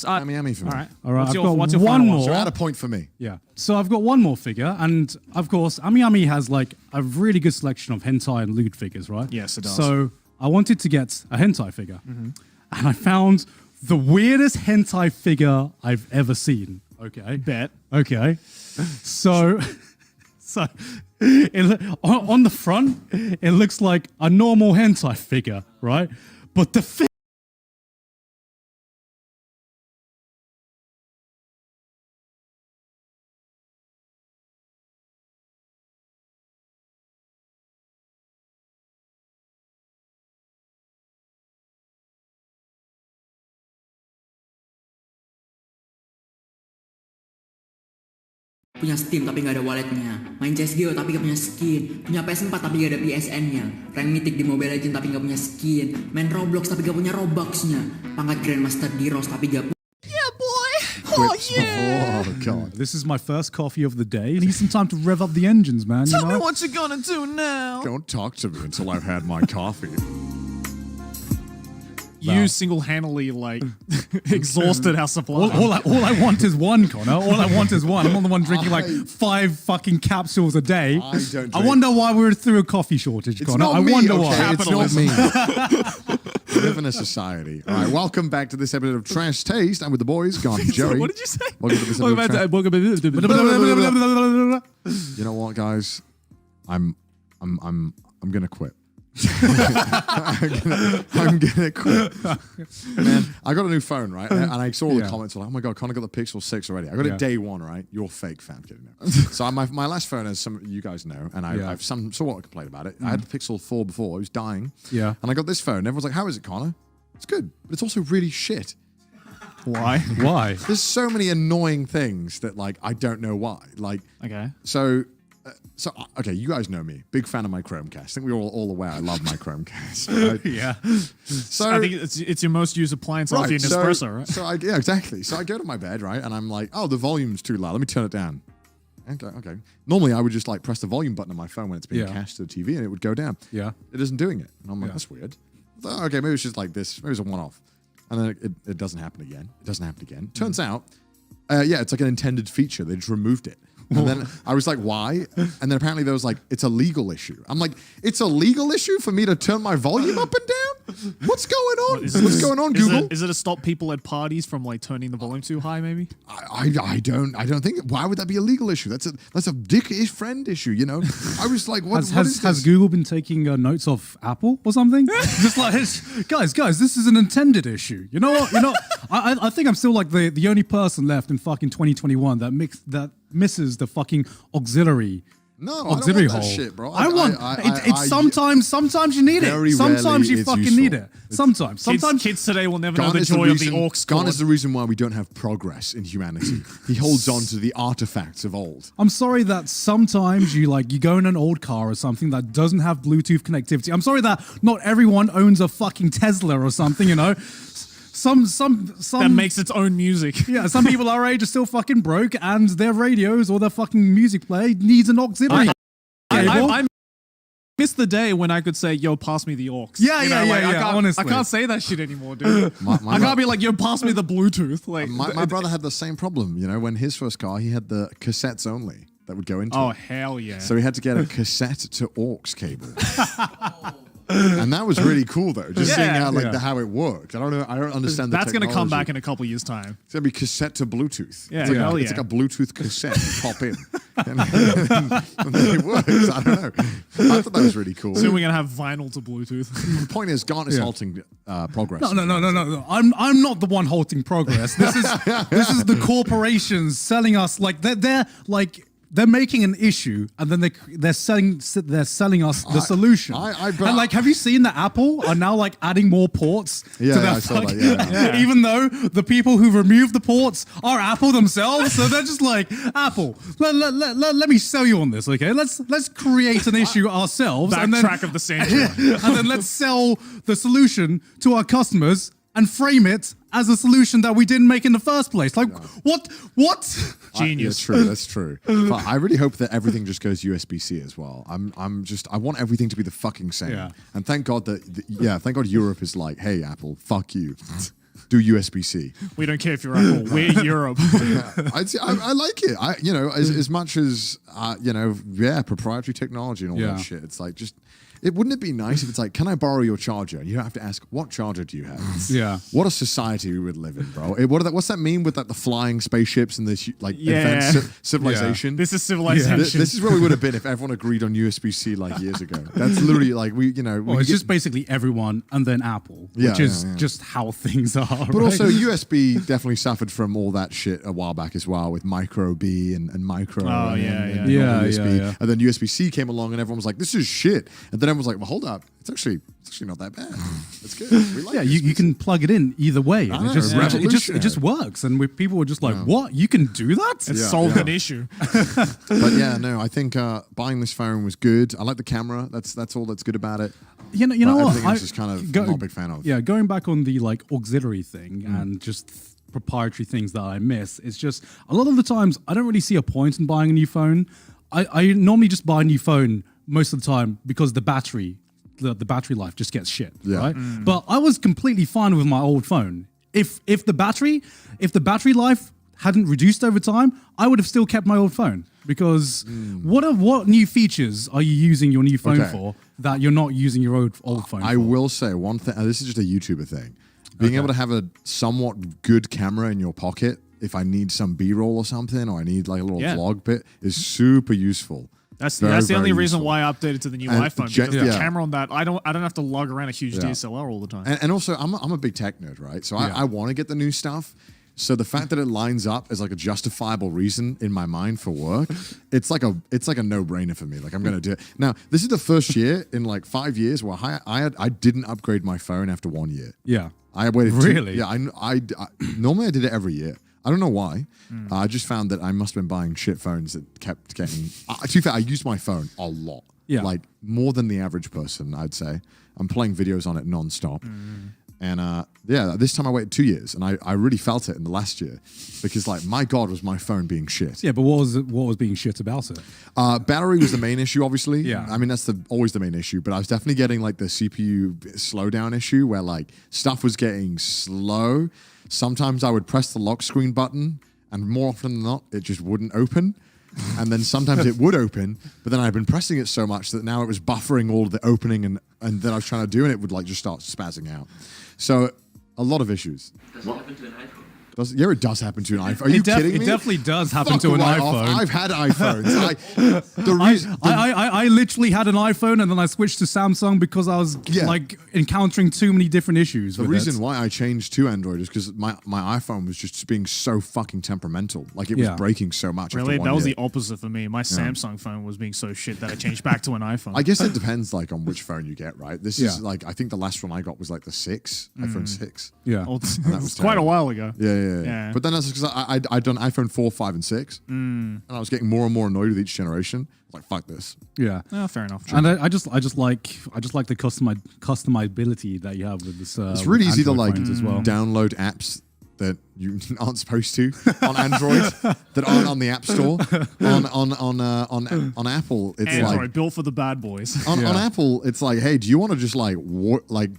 Yummy for me. All right. What's I've your got final one one? more. So add a point for me. Yeah. So I've got one more figure, and of course, Ami has like a really good selection of hentai and lewd figures, right? Yes, it does. So I wanted to get a hentai figure, and I found the weirdest hentai figure I've ever seen. Okay. Bet. Okay. So on the front, it looks like a normal hentai figure, right? But the Punya Steam tapi gak ada walletnya, main CSGO tapi gak punya skin, punya PS4 tapi gak ada PSN-nya, rank mythic di Mobile Legends tapi gak punya skin, main Roblox tapi gak punya Robux-nya, pangkat Grandmaster di ROS tapi gak punya. Yeah, boy. Oh, yeah. Oh, God. This is my first coffee of the day. Need some time to rev up the engines, man. Tell me what you're gonna do now. Don't talk to me until I've had my coffee. You single-handedly like exhausted our supply. All I want is one, Connor. All I want is one. I'm not the one drinking like 5 fucking capsules a day. I don't drink. I wonder why we're through a coffee shortage, It's Connor. not I me, wonder okay? why. It's not me. We live in a society. All right, welcome back to this episode of Trash Taste. I'm with the boys, Gone Jerry. What did you say? Welcome to this episode of Trash. You know what, guys? I'm gonna quit. I'm gonna quit. Man, I got a new phone, right? And I saw all the comments like, oh my God, Connor got the Pixel 6 already. I got it day one, right? You're fake, fam. Kidding me. So my last phone, as some of you guys know, and I've somewhat complained about it. I had the Pixel 4 before. I was dying. Yeah. And I got this phone. And everyone's like, how is it, Connor? It's good. But it's also really shit. Why? Why? There's so many annoying things that like, I don't know why. Like, Okay. So, okay, you guys know me. Big fan of my Chromecast. I think we're all aware I love my Chromecast. Right? Yeah. So I think it's your most used appliance after your Nespresso, right? So yeah, exactly. So I go to my bed, right, and I'm like, oh, the volume's too loud. Let me turn it down. Okay. Normally, I would just like press the volume button on my phone when it's being cast to the TV, and it would go down. Yeah. It isn't doing it, and I'm like, that's weird. So, okay, maybe it's just like this. Maybe it's a one-off, and then it doesn't happen again. It doesn't happen again. Turns out, it's like an intended feature. They just removed it. And then I was like, why? And then apparently there was like, it's a legal issue. I'm like, it's a legal issue for me to turn my volume up and down? What's going on? What's going on, Google? Is it to stop people at parties from like turning the volume too high, maybe? I don't think, why would that be a legal issue? That's a dick-ish friend issue, you know? I was like, what is this? Has Google been taking notes off Apple or something? Just like, guys, this is an intended issue. You know what? I think I'm still like the only person left in fucking 2021 that misses the fucking auxiliary. No, auxiliary I don't want that hole. shit, bro. Sometimes you need it. Sometimes you fucking need it. Sometimes kids today will never know the joy of the aux cord. Gone is the reason why we don't have progress in humanity. He holds on to the artifacts of old. I'm sorry that sometimes you go in an old car or something that doesn't have Bluetooth connectivity. I'm sorry that not everyone owns a fucking Tesla or something, you know. Some that makes its own music. Yeah, some people our age are still fucking broke, and their radios or their fucking music player needs an auxiliary. I miss the day when I could say, "Yo, pass me the aux." Honestly, I can't say that shit anymore, dude. I can't be like, "Yo, pass me the Bluetooth." Like, my brother had the same problem. You know, when his first car, he had the cassettes only that would go into. Oh it. hell yeah! So he had to get a cassette to aux cable. And that was really cool, though. Just seeing how it worked. I don't understand the That's going to come back technology. in a couple years' time. It's going to be cassette to Bluetooth. Yeah, it's like a Bluetooth cassette. You pop in. And then it works. I don't know. I thought that was really cool. Soon we're going to have vinyl to Bluetooth. The point is, Gant is halting progress. No. I'm not the one halting progress. This is the corporations selling us they're making an issue, and then they're selling us the solution. And like, have you seen that Apple are now like adding more ports to their I saw that, even though the people who removed the ports are Apple themselves, so they're just like, Apple, let me sell you on this, okay? Let's create an issue ourselves, Backtrack of the century, and then let's sell the solution to our customers and frame it as a solution that we didn't make in the first place. Like, what? Genius. That's true. But I really hope that everything just goes USB-C as well. I want everything to be the fucking same. Yeah. And thank God thank God Europe is like, hey, Apple, fuck you. do USB-C. We don't care if you're Apple. We're Europe. I like it. As much as proprietary technology and all that shit. It's like wouldn't it be nice if it's like, can I borrow your charger? And you don't have to ask, what charger do you have? Yeah. What a society we would live in, bro. What's that mean with like the flying spaceships and this like advanced civilization? This is civilization. This is where we would have been if everyone agreed on USB-C like years ago. That's literally like it's just basically everyone and then Apple, which is just how things are. But also USB definitely suffered from all that shit a while back as well with micro B and micro and USB. And then USB-C came along and everyone was like, this is shit. And then everyone was like, well, hold up. It's actually not that bad. It's good. We like you can plug it in either way. And it just works. And people were just like, what? You can do that? It solved an issue. But I think buying this phone was good. I like the camera. That's all that's good about it. You know what? I'm just kind of not a big fan of. Yeah, going back on the like auxiliary thing and just proprietary things that I miss, it's just a lot of the times I don't really see a point in buying a new phone. I normally just buy a new phone most of the time because the battery life just gets shit, right? But I was completely fine with my old phone. If the battery life hadn't reduced over time, I would have still kept my old phone because what new features are you using your new phone for that you're not using your old phone for? I will say one thing. This is just a YouTuber thing. Being able to have a somewhat good camera in your pocket if I need some B-roll or something, or I need like a little vlog bit, is super useful. That's the only reason why I updated to the new iPhone, because the camera on that, I don't have to lug around a huge DSLR all the time. And also, I'm a big tech nerd, right? So I want to get the new stuff. So the fact that it lines up as like a justifiable reason in my mind for work, it's like a no-brainer for me. Like I'm gonna do it. Now, this is the first year in like 5 years where I didn't upgrade my phone after 1 year. Yeah. I waited. Really? I normally I did it every year. I don't know why. I just found that I must have been buying shit phones that kept getting. To be fair, I used my phone a lot. Yeah. Like more than the average person, I'd say. I'm playing videos on it nonstop. And this time I waited 2 years, and I really felt it in the last year because, like, my God, was my phone being shit. Yeah, but what was being shit about it? Battery was the main issue, obviously. Yeah. I mean, that's always the main issue, but I was definitely getting, like, the CPU slowdown issue where, like, stuff was getting slow. Sometimes I would press the lock screen button, and more often than not, it just wouldn't open. And then sometimes it would open, but then I'd been pressing it so much that now it was buffering all of the opening, and then I was trying to do, and it would, like, just start spazzing out. So, a lot lot of issues. Does it happen to an iPhone? It does happen to an iPhone. Are you kidding me? It definitely does happen to an iPhone. I've had iPhones. I literally had an iPhone and then I switched to Samsung because I was like encountering too many different issues. The reason why I changed to Android is because my iPhone was just being so fucking temperamental. Like it was breaking so much. Really, that was the opposite for me. My Samsung phone was being so shit that I changed back to an iPhone. I guess it depends like on which phone you get, right? This is like I think the last one I got was like the 6, iPhone 6. Yeah, that was quite a while ago. Yeah. But then that's because I'd done iPhone 4, 5, and 6, and I was getting more and more annoyed with each generation. Like fuck this. Yeah, fair enough. And I just like the customizability that you have with this. It's really easy to like as well. download apps that you aren't supposed to on Android that aren't on the App Store. On Apple, it's Android, like built for the bad boys. On Apple, it's like, hey, do you want to just like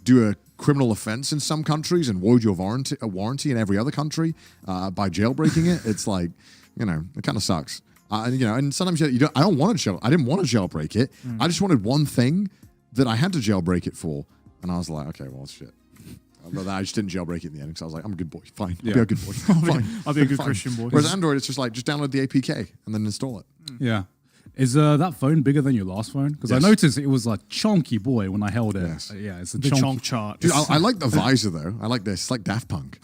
do a criminal offense in some countries and void your warranty in every other country by jailbreaking it? It's like, it kind of sucks. And sometimes you don't. I didn't want to jailbreak it. I just wanted one thing that I had to jailbreak it for, and I was like, okay, well, shit. But I just didn't jailbreak it in the end because I was like, I'm a good boy. Fine. I'll be a good boy. Fine. I'll be a good Christian boy. Whereas Android, it's just like, just download the APK and then install it. Yeah. Is that phone bigger than your last phone? Because I noticed it was a chunky boy when I held it. Yes. Yeah, it's a chonk chart. Dude, I like the visor though. I like this. It's like Daft Punk.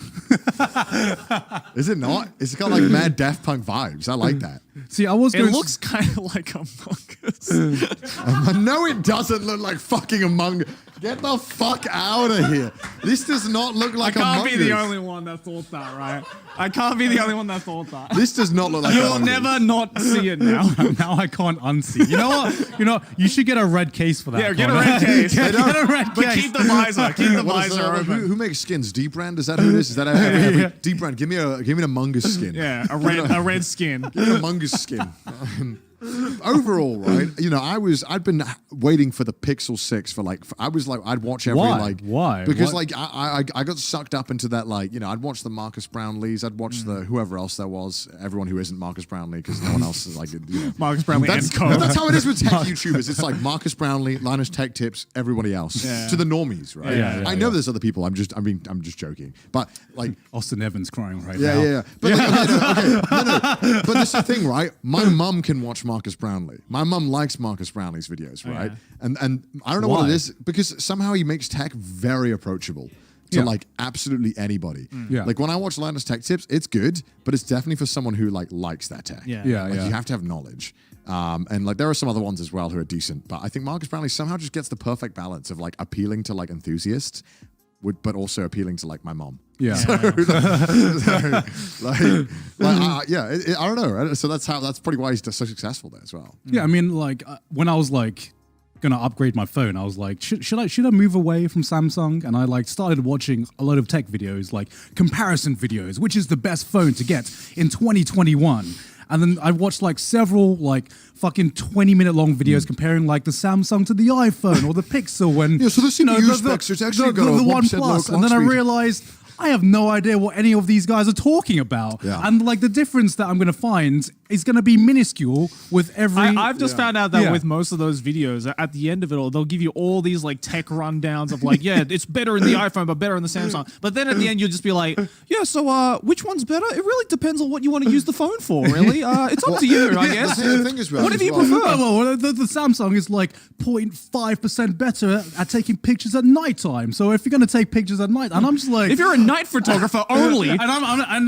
Is it not? It's got like mad Daft Punk vibes. I like that. See, it looks kind of like Among Us. No, it doesn't look like fucking Among Us. Get the fuck out of here. This does not look like Among Us. I can't be the only one that thought that, right? I can't be the only one that thought that. This does not look like You'll never not see it now. Now I can't unsee. You know what? You should get a red case for that. Yeah, get a red case. Get a red case. But keep the visor. Keep the visor open. Who makes skins? D-Brand? Is that who it is? Is that every D-Brand? Give me an Among Us skin. Yeah, a red skin. Give me an Among Us skin. Overall, right? You know, I'd been waiting for the Pixel 6 for like, I'd watch every Why? Because What? like I got sucked up into that, like, you know, I'd watch the Marcus Brownlees, I'd watch the whoever else there was, everyone who isn't Marcus Brownlee, because no one else is like, you know. Marcus Brownlee and Co. That's how it is with tech YouTubers. It's like Marcus Brownlee, Linus Tech Tips, everybody else. Yeah. To the normies, right? I know there's other people. I'm just joking. But like Austin Evans crying right now. yeah. But like, no. But this is the thing, right? My mum can watch Marcus Brownlee. My mum likes Marcus Brownlee's videos, right? And I don't know what it is, because somehow he makes tech very approachable to like absolutely anybody. Yeah. Like when I watch Linus Tech Tips, it's good, but it's definitely for someone who like likes that tech. Yeah. Like, you have to have knowledge. And like there are some other ones as well who are decent, but I think Marcus Brownlee somehow just gets the perfect balance of like appealing to like enthusiasts, but also appealing to like my mom. Yeah. I don't know. So that's probably why he's so successful there as well. Yeah, I mean, like when I was like gonna upgrade my phone, I was like, should I move away from Samsung? And I like started watching a lot of tech videos, like comparison videos, which is the best phone to get in 2021. And then I watched like several like fucking 20-minute long videos comparing like the Samsung to the iPhone or the Pixel, and so the CPU specs is actually got a the 1% lower OnePlus. And then clock I speed. realized I have no idea what any of these guys are talking about. Yeah. And like the difference that I'm going to find is going to be minuscule with every... I've just found out that with most of those videos, at the end of it all, they'll give you all these like tech rundowns of like, yeah, it's better in the iPhone, but better in the Samsung. But then at the end, you'll just be like, yeah, so which one's better? It really depends on what you want to use the phone for, really. It's up to you, I guess. The thing is, What do you prefer? Well, the Samsung is like 0.5% better at taking pictures at nighttime. So if you're going to take pictures at night, and I'm just like... If you're a night photographer only... And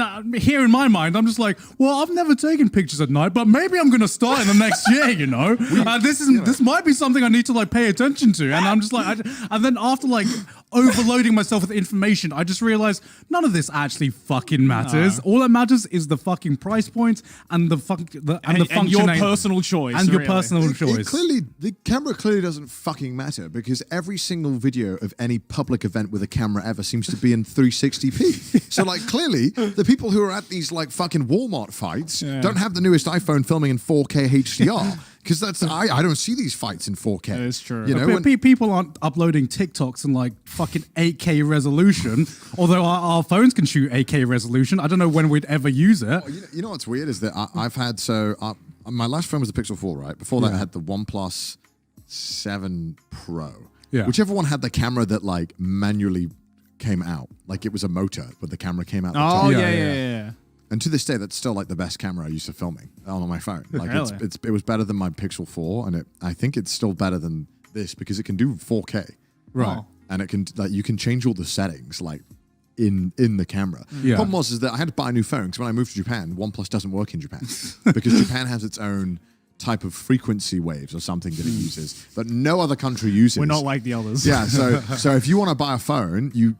I'm here in my mind, I'm just like, well, I've never taken pictures at night, but maybe I'm going to start in the next year, you know? This might be something I need to like pay attention to. And I'm just like... and then after like overloading myself with information, I just realized none of this actually fucking matters. All that matters is the fucking price point and the functionality. And your personal choice. And your really. personal choice. The camera clearly doesn't fucking matter, because every single video of any public event with a camera ever seems to be in 360p. So like clearly the people who are at these like fucking Walmart fights don't have the newest iPhone filming in 4K HDR. Because that's I don't see these fights in 4K. That is true. You know, People aren't uploading TikToks in like fucking 8K resolution, although our phones can shoot 8K resolution. I don't know when we'd ever use it. you know what's weird is that I've had my last phone was the Pixel 4, right? Before that I had the OnePlus 7 Pro. Yeah. Whichever one had the camera that like manually came out, like it was a motor, but the camera came out. The Oh, top. yeah. And to this day, that's still like the best camera I used for filming on my phone. Like Really? it was better than my Pixel 4, and I think it's still better than this because it can do 4K, Right. Oh. and it can like you can change all the settings like in the camera. Yeah. Problem was is that I had to buy a new phone because when I moved to Japan, OnePlus doesn't work in Japan because Japan has its own type of frequency waves or something that it uses, but no other country uses. We're not like the others. Yeah, so if you want to buy a phone, you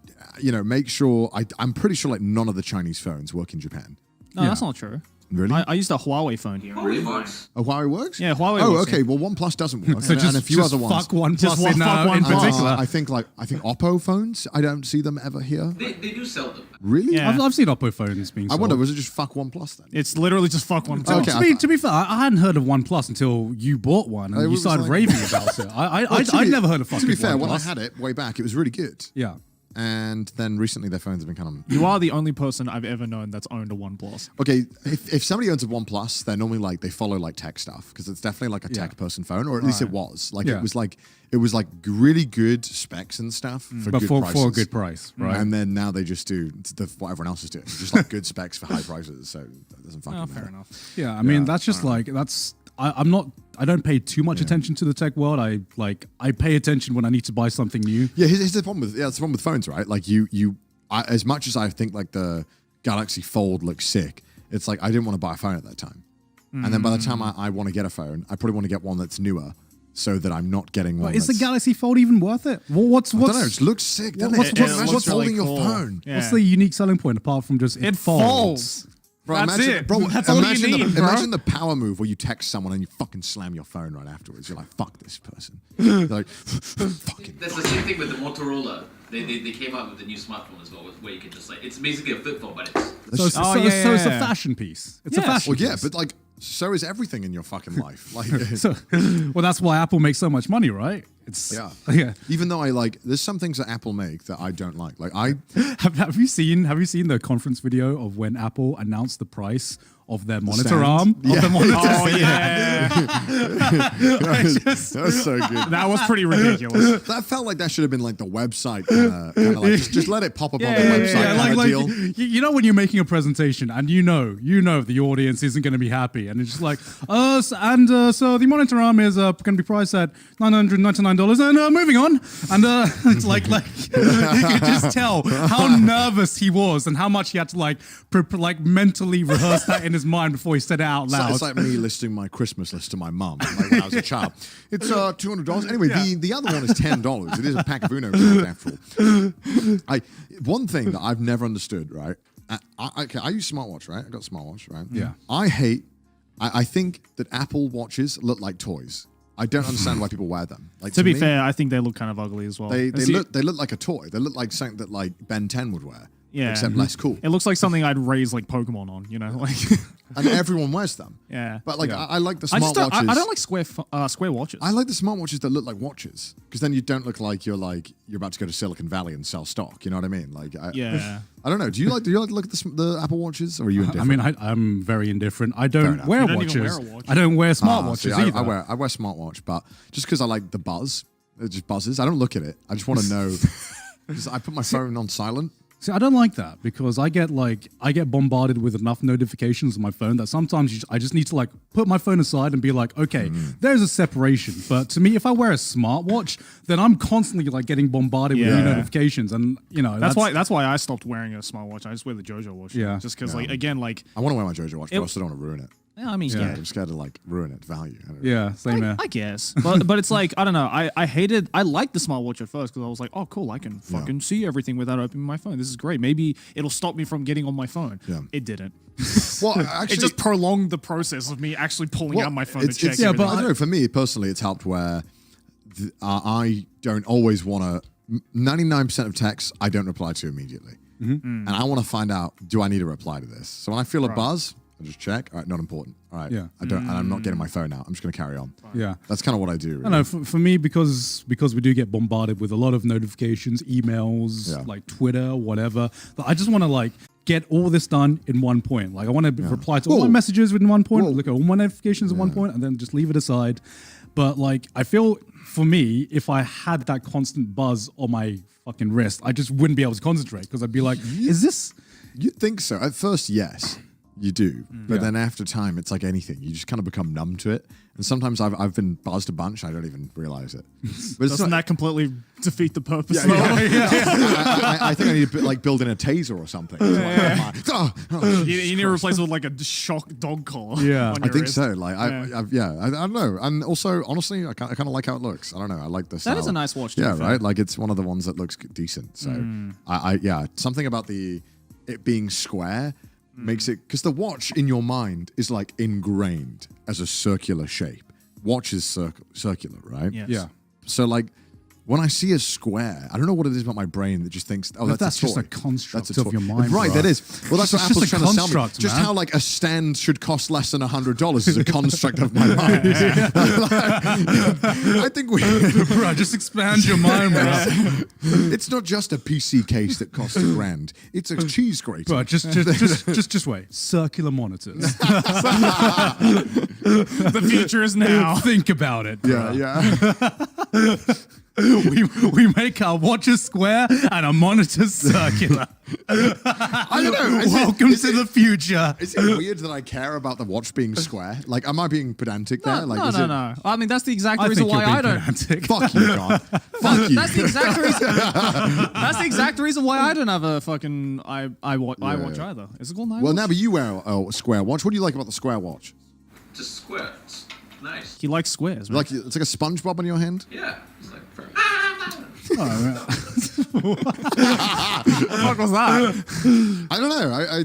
know make sure. I'm pretty sure like none of the Chinese phones work in Japan. No, that's not true. Really? I used a Huawei phone here. Huawei works. Oh, Huawei works? Yeah, Huawei Oh, works, okay. yeah. Well, OnePlus doesn't work, So and a few other ones. fuck OnePlus Just fuck in OnePlus. particular. I think Oppo phones. I don't see them ever here. They do sell them. Really? Yeah. I've seen Oppo phones being I sold. wonder, was it just fuck OnePlus then? It's literally just fuck one. Okay. To be fair, I hadn't heard of OnePlus until you bought one It and you was started like- raving about it. Well, I'd never heard of fucking To be fair, OnePlus. when I had it way back, it was really good. Yeah. And then recently their phones have been kind of... You are the only person I've ever known that's owned a OnePlus. Okay, if somebody owns a OnePlus, they're normally like, they follow like tech stuff because it's definitely like a tech person phone, or at least it was. Like Yeah. it was like really good specs and stuff for But good for prices. a good price, right? And then now they just do what everyone else is doing, just like good specs for high prices. So that doesn't fucking Oh, matter. fair enough. Yeah, I mean that's just like I don't pay too much attention to the tech world. I pay attention when I need to buy something new. Yeah, here's the problem with that's the problem with phones, right? Like as much as I think like the Galaxy Fold looks sick, it's like I didn't want to buy a phone at that time. And then by the time I want to get a phone, I probably want to get one that's newer, so that I'm not getting one. Is the that's, Galaxy Fold even worth it? What's I don't know. It just looks sick. Doesn't what's- it? what's- Imagine what's holding really your cool. phone. Yeah. what's the unique selling point apart from just It folds. Bro, That's imagine, it. Bro, That's all you need, bro. Imagine the power move where you text someone and you fucking slam your phone right afterwards. You're like, fuck this person. You're like, fucking. That's the same thing with the Motorola. They came out with the new smartphone as well, where you can just like, it's basically a flip phone, but it's... So it's a fashion piece. It's a Yes. fashion Well, yeah, piece. but like, So is everything in your fucking life. Like, So, well, that's why Apple makes so much money, right? It's yeah. Even though there's some things that Apple make that I don't like. Like Have you seen the conference video of when Apple announced the price of their monitor stand? arm? Yeah. Of the monitor Oh yeah, that was so good. that was pretty ridiculous. That felt like that should have been like the website kind of like just let it pop up on the Yeah, website. yeah, kind of like deal. you know when you're making a presentation and you know the audience isn't going to be happy and it's just like so the monitor arm is going to be priced at $999 and moving on and it's like you could just tell how nervous he was and how much he had to like mentally rehearse that in his mind before he said it out loud. It's like me listing my Christmas list to my mum like when I was a child. It's $200. Anyway, the other one is $10. It is a pack of Uno cards after all. One thing that I've never understood, right? I use smartwatch, right? I got a smartwatch, right? Yeah. I think that Apple watches look like toys. I don't understand why people wear them. Like To be me, fair, I think they look kind of ugly as well. they look like a toy. They look like something that like Ben 10 would wear. Yeah. Except less cool. It looks like something I'd raise like Pokemon on, you know, like. And everyone wears them. Yeah. But like I like the I just don't, smartwatches. I don't like square watches. I like the smartwatches that look like watches because then you don't look like you're about to go to Silicon Valley and sell stock. You know what I mean? Like, Yeah. I don't know. Do you like to look at the Apple watches, or are you I indifferent? mean, I'm very indifferent. I don't enough. wear You don't watches. even wear a watch. I don't wear Ah, smartwatches see, either. I wear smartwatch, but just because I like the buzz, it just buzzes. I don't look at it. I just want to know. Because I put my phone on silent. See, I don't like that because I get bombarded with enough notifications on my phone that sometimes I just need to like put my phone aside and be like, okay, there's a separation. But to me, if I wear a smartwatch, then I'm constantly like getting bombarded with new Yeah. notifications, and you know That's why I stopped wearing a smartwatch. I just wear the JoJo watch. Yeah. Just because like again like I want to wear my JoJo watch, but I also don't want to ruin it. yeah, I mean Yeah, I'm scared to like ruin its value. I don't know. Yeah, same here. I guess, but it's like I don't know. I liked the smartwatch at first because I was like, oh cool, I can fucking see everything without opening my phone. This is great. Maybe it'll stop me from getting on my phone. Yeah. It didn't. Well, actually, It just prolonged the process of me actually pulling out my phone to check. yeah, everything. but I don't know. For me personally, it's helped where I don't always want to. 99% of texts I don't reply to immediately, and I want to find out: do I need to reply to this? So when I feel a buzz, I just check. All right, not important. All right, Yeah. I don't, and I'm not getting my phone out. I'm just going to carry on. Yeah. That's kind of what I do. I don't know, for me, because we do get bombarded with a lot of notifications, emails, Yeah. like Twitter, whatever. But I just want to like get all this done in one point. Like I want to reply to all my messages in one point, look at all my notifications in one point, and then just leave it aside. But like I feel for me, if I had that constant buzz on my fucking wrist, I just wouldn't be able to concentrate because I'd be like, is this? You'd think so. At first, yes, you do. But then after time, it's like anything. You just kind of become numb to it. And sometimes I've been buzzed a bunch. I don't even realize it. But it's Doesn't not, that completely defeat the purpose? Yeah, though? I think I need to build in a taser or something. You need to replace it with like a shock dog collar. Yeah. on I your think wrist. so. Like, I don't know. And also, honestly, I kind of like how it looks. I don't know. I like the style. That is a nice watch, to Yeah, be fair. right. Like, it's one of the ones that looks decent. So, something about it being square makes it, because the watch in your mind is like ingrained as a circular shape. Watch is circular, right? Yes. Yeah. So like when I see a square, I don't know what it is about my brain that just thinks, oh, that's just a a toy. construct That's a of toy. your mind, Right, bro. that is. Well, that's what It's just Apple's a trying to sell me. construct, Just man. how like a stand should cost less than $100 is a construct of my mind. I think Bro, just expand your mind, bro. it's not just a PC case that costs $1,000. It's a cheese grater. Bro, just wait. Circular monitors. The future is now. Think about it. Bro. yeah. We make our watches square and our monitors circular. I don't know. Welcome to the future. Is it weird that I care about the watch being square? Like, am I being pedantic there? Like, No. I mean, that's the exact I reason think you're why I being don't. pedantic. Fuck you, God. Fuck you. That's the exact reason. That's the exact reason why I don't have a fucking iWatch either. Is it called an iWatch? Well, now, but you wear a square watch. What do you like about the square watch? Just square. It's nice. He likes squares, man. Like it's like a SpongeBob on your hand. Yeah. It's like perfect. What the fuck was that? I don't know. I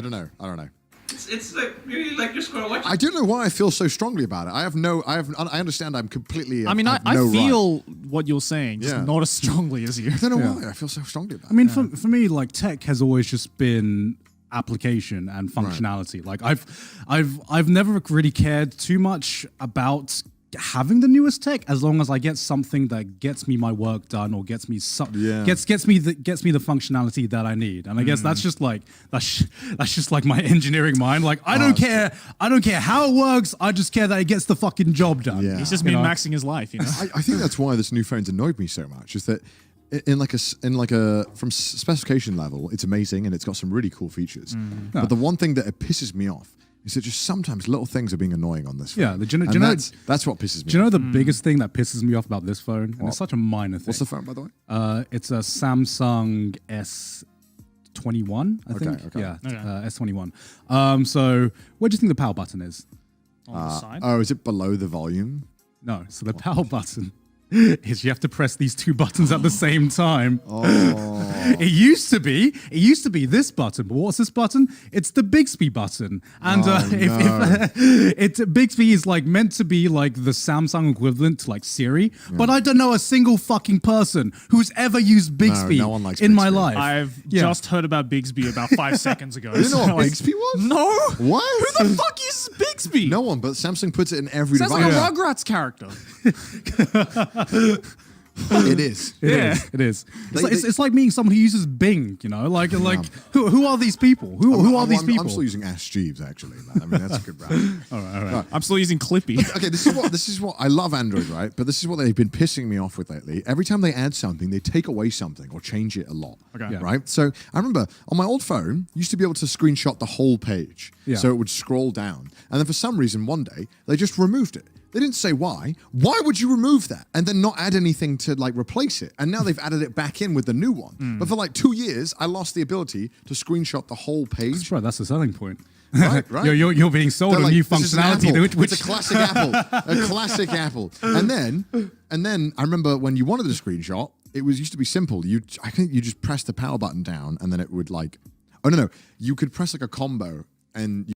don't know. I don't know. It's like really like your square watch. I don't know why I feel so strongly about it. I understand. I'm completely. I mean, I no feel right. what you're saying, just Yeah. not as strongly as you. I don't know why I feel so strongly about I mean, for me, like tech has always just been application and functionality. Like I've never really cared too much about having the newest tech, as long as I get something that gets me my work done or gets me gets me the functionality that I need. And I guess that's just like my engineering mind. Like I don't care how it works. I just care that it gets the fucking job done. Yeah. He's just min-maxing his life, you know. I think that's why this new phone's annoyed me so much. Is that from specification level, it's amazing and it's got some really cool features. But the one thing that it pisses me off is that just sometimes little things are being annoying on this phone. Yeah, that's what pisses me off. Do you know the biggest thing that pisses me off about this phone? And it's such a minor thing. What's the phone, by the way? It's a Samsung S21, I think. Okay. Yeah, S21. So where do you think the power button is? On the side. Oh, is it below the volume? No, so the power button is you have to press these two buttons at the same time. It used to be this button, but what's this button? It's the Bixby button. And Bixby is like meant to be like the Samsung equivalent to like Siri, but I don't know a single fucking person who's ever used Bixby no one likes in my Bixby. life. I've just heard about Bixby about 5 seconds ago. You know what Bixby was? No. What? Who the fuck uses Bixby? No one, but Samsung puts it in every Sounds device. like a Rugrats character. It is. It is. It's like meeting someone who uses Bing, you know? Like who are these people? Who are these people? I'm still using Ask Jeeves, actually. I mean, that's a good brand. All right. I'm still using Clippy. Okay, this is what I love Android, right? But this is what they've been pissing me off with lately. Every time they add something, they take away something or change it a lot. Okay. Yeah. Right? So I remember on my old phone, you used to be able to screenshot the whole page. Yeah. So it would scroll down. And then for some reason, one day, they just removed it. They didn't say why. Why would you remove that and then not add anything to like replace it? And now they've added it back in with the new one. But for like 2 years, I lost the ability to screenshot the whole page. Right, that's the selling point. Right. You're being sold They're a like, new "This is an functionality. Apple. Which It's a classic Apple. A classic Apple. And then I remember when you wanted a screenshot, it used to be simple. I think you just press the power button down and then it would like, oh no, you could press like a combo and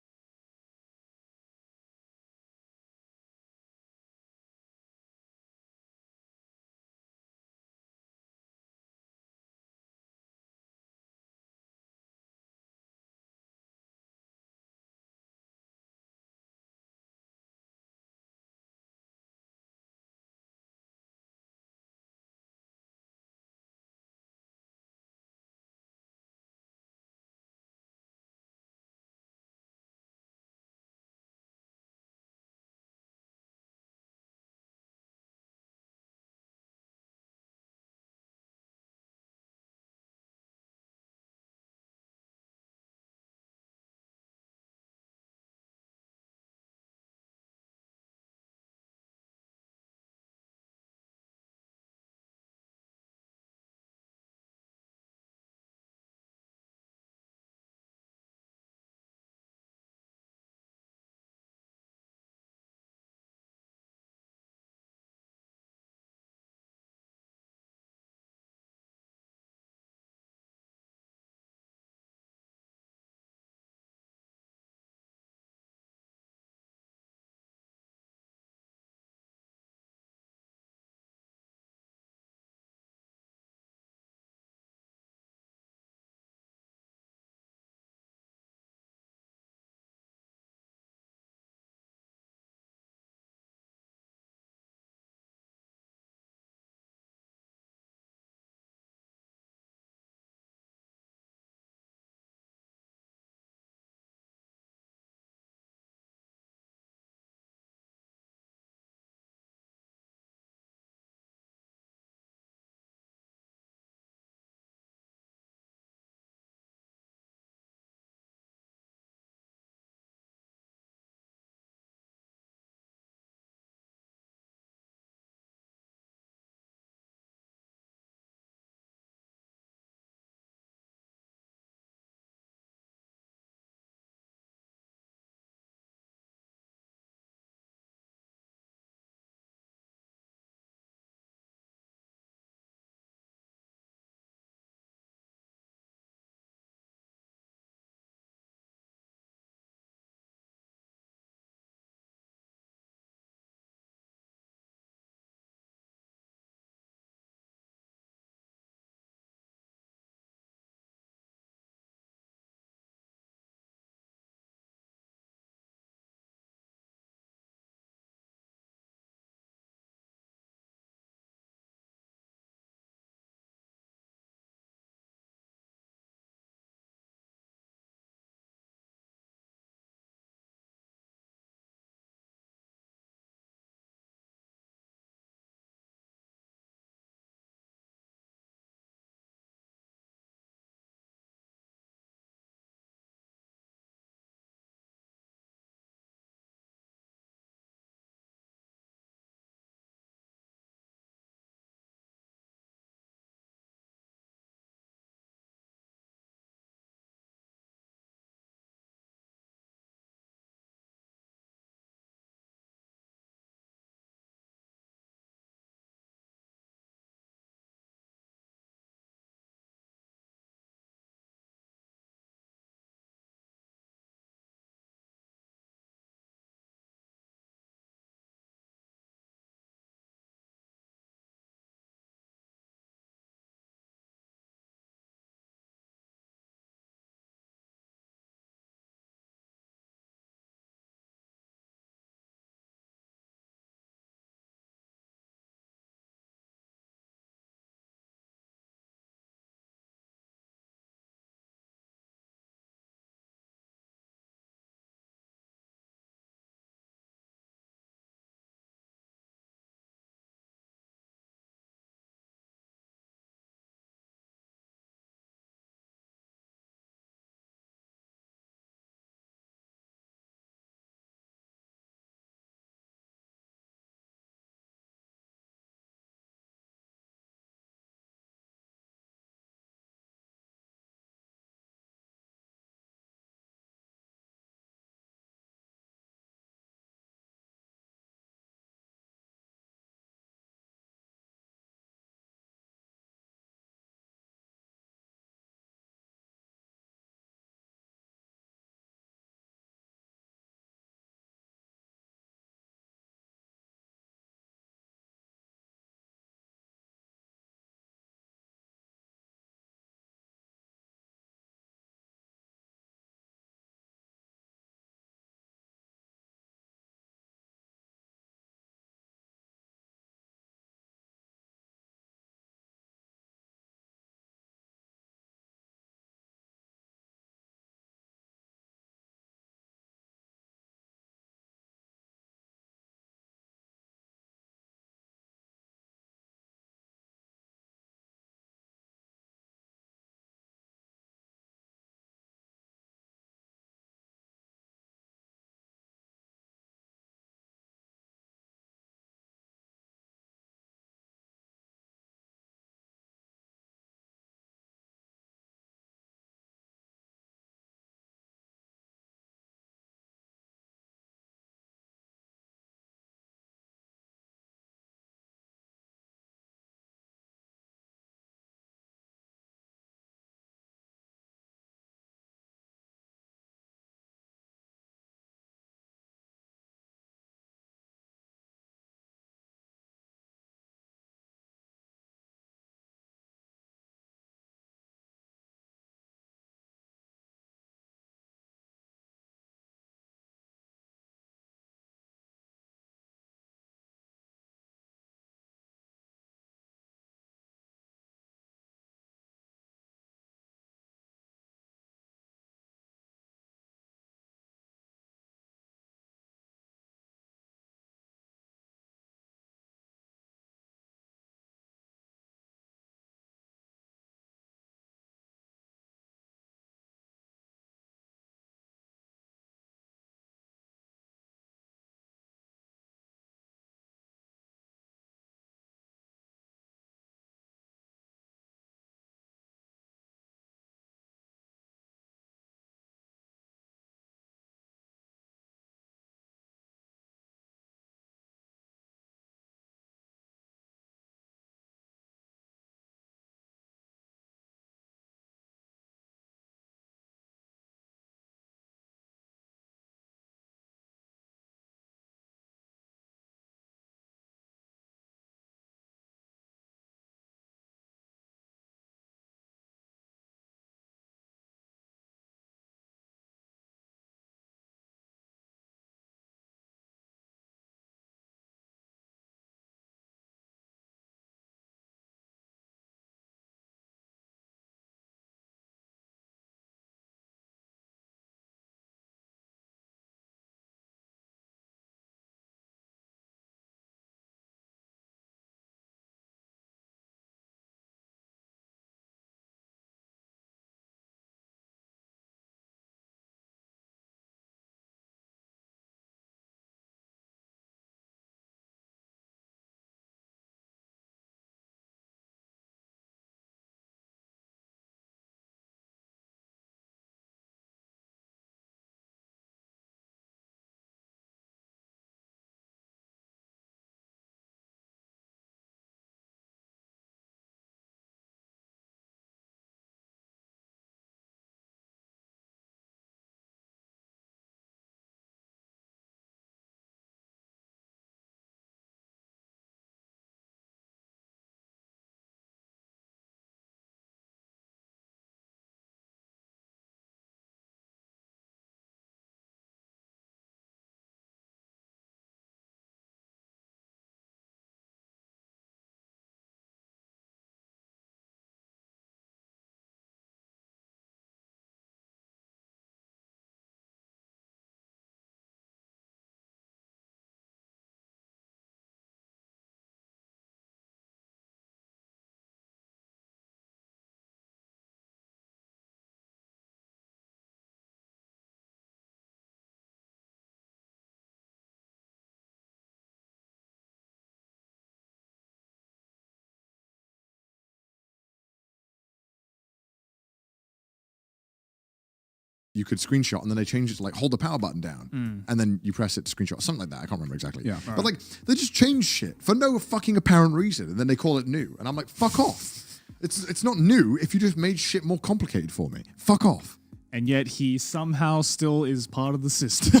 you could screenshot, and then they changed it to like hold the power button down, and then you press it to screenshot, something like that. I can't remember exactly. Yeah. But like they just change shit for no fucking apparent reason, and then they call it new, and I'm like, fuck off. It's not new if you just made shit more complicated for me. Fuck off. And yet he somehow still is part of the system.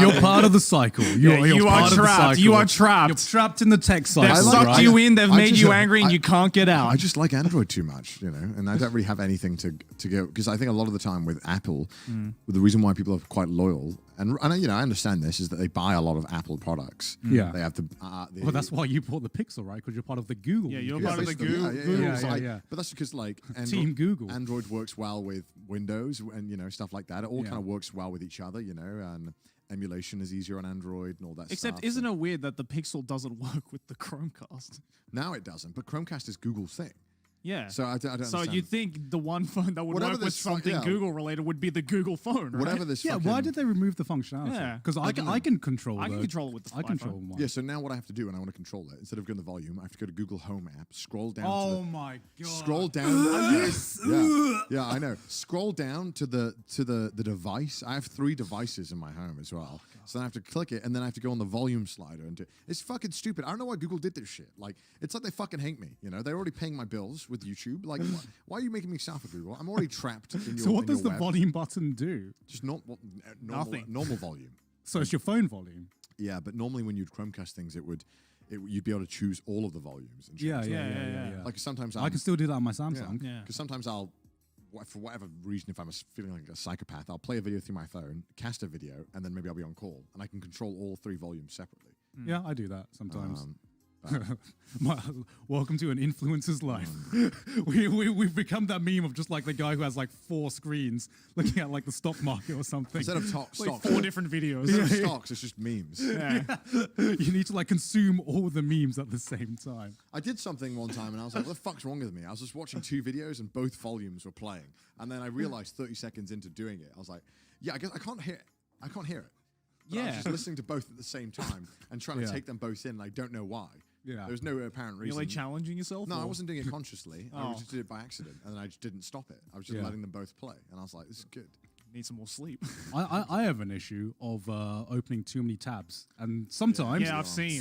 You're part of the cycle. You're you are part of the trapped. cycle. You are trapped. You're trapped in the tech cycle. They've like- sucked you in. They've I made just- you angry, and you can't get out. I just like Android too much, and I don't really have anything to go, because I think a lot of the time with Apple, the reason why people are quite loyal, and I understand this, is that they buy a lot of Apple products. Yeah. They have to. Well, that's why you bought the Pixel, right? Because you're part of the Google. Yeah, you're Yeah, part of the basically, Google. Yeah. But that's because like Team Google. Android works well with Windows and stuff like that. It all kind of works well with each other, and emulation is easier on Android and all that Except, stuff. isn't it weird that the Pixel doesn't work with the Chromecast? Now it doesn't, but Chromecast is Google's thing. Yeah. So I don't So understand. you'd think the one phone that would Whatever work with this phone- something yeah. Google related would be the Google phone, right? Whatever this. Yeah, fucking, why did they remove the functionality? Yeah. Because I can control. I can control it with the I iPhone. control mine. Yeah, so now what I have to do when I want to control it, instead of going to the volume, I have to go to Google Home app, scroll down to Oh the my god! scroll down. Yeah, I know. Scroll down to the device. I have 3 devices in my home as well. So then I have to click it, and then I have to go on the volume slider and do. It's fucking stupid. I don't know why Google did this shit. Like, it's like they fucking hate me. They're already paying my bills with YouTube. Like, why are you making me suffer, Google? I'm already trapped in your. So what in does your the web. volume button do? Just not Nothing. normal volume. So it's your phone volume. Yeah, but normally when you'd Chromecast things, you'd be able to choose all of the volumes. And Yeah, change them. yeah. Like sometimes I can still do that on my Samsung. Yeah. Because sometimes for whatever reason, if I'm feeling like a psychopath, I'll play a video through my phone, cast a video, and then maybe I'll be on call, and I can control all 3 volumes separately. Yeah, I do that sometimes. Um, Welcome to an influencer's life. We've become that meme of just like the guy who has like 4 screens looking at like the stock market or something. Instead of Like stocks, 4 different videos. instead of stocks, it's just memes. Yeah. You need to like consume all the memes at the same time. I did something one time, and I was like, what the fuck's wrong with me? I was just watching 2 videos, and both volumes were playing. And then I realized 30 seconds into doing it, I was like, yeah, I guess I can't hear it. I can't hear it. But I was Yeah. just listening to both at the same time and trying to Yeah. take them both in, and I don't know why. Yeah. There was no apparent reason. You're like challenging yourself? No, I or- wasn't doing it consciously. I Oh. just did it by accident, and then I just didn't stop it. I was just Yeah. letting them both play, and I was like, "This is good." Need some more sleep. I have an issue of opening too many tabs, and sometimes Yeah, I've seen.